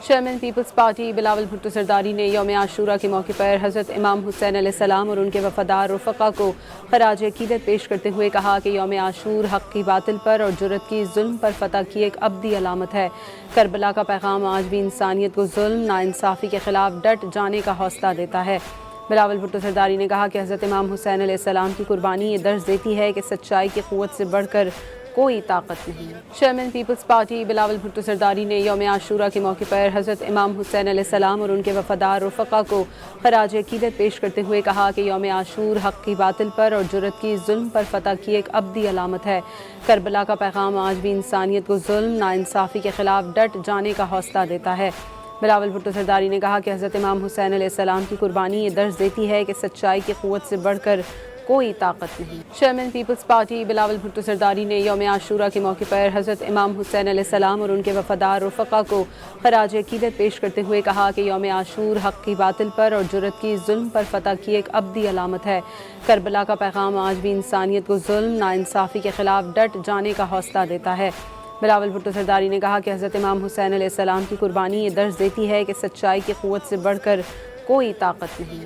Chairman Peoples Party Bilawal Bhutto Zardari نے یوم عاشورہ کے موقع پر حضرت امام حسین علیہ السلام اور ان کے وفادار رفقا کو خراج عقیدت پیش کرتے ہوئے کہا کہ یوم عاشور حق کی باطل پر اور جرأت کی ظلم پر فتح کی ایک ابدی علامت ہے۔ کربلا کا پیغام آج بھی انسانیت کو ظلم، ناانصافی کے خلاف ڈٹ جانے کا حوصلہ دیتا ہے۔ بلاول بھٹو زرداری نے کہا کہ حضرت امام حسین علیہ السلام کی قربانی یہ درس دیتی ہے کہ سچائی کی قوت سے بڑھ کر کوئی طاقت نہیں۔ چیئرمین پیپلز پارٹی بلاول بھٹو زرداری نے یوم عاشورہ کے موقع پر حضرت امام حسین علیہ السلام اور ان کے وفادار رفقا کو خراج عقیدت پیش کرتے ہوئے کہا کہ یوم عاشور حق کی باطل پر اور جرأت کی ظلم پر فتح کی ایک ابدی علامت ہے۔ کربلا کا پیغام آج بھی انسانیت کو ظلم، ناانصافی کے خلاف ڈٹ جانے کا حوصلہ دیتا ہے۔ بلاول بھٹو زرداری نے کہا کہ حضرت امام حسین علیہ السلام کی قربانی یہ درس دیتی ہے کہ سچائی کی قوت سے بڑھ کر کوئی طاقت نہیں۔ چیئرمین پیپلز پارٹی بلاول بھٹو زرداری نے یوم عاشورہ کے موقع پر حضرت امام حسین علیہ السلام اور ان کے وفادار رفقا کو خراج عقیدت پیش کرتے ہوئے کہا کہ یوم عاشور حق کی باطل پر اور جرأت کی ظلم پر فتح کی ایک ابدی علامت ہے۔ کربلا کا پیغام آج بھی انسانیت کو ظلم، ناانصافی کے خلاف ڈٹ جانے کا حوصلہ دیتا ہے۔ بلاول بھٹو زرداری نے کہا کہ حضرت امام حسین علیہ السلام کی قربانی یہ درس دیتی ہے کہ سچائی کی قوت سے بڑھ کر کوئی طاقت نہیں۔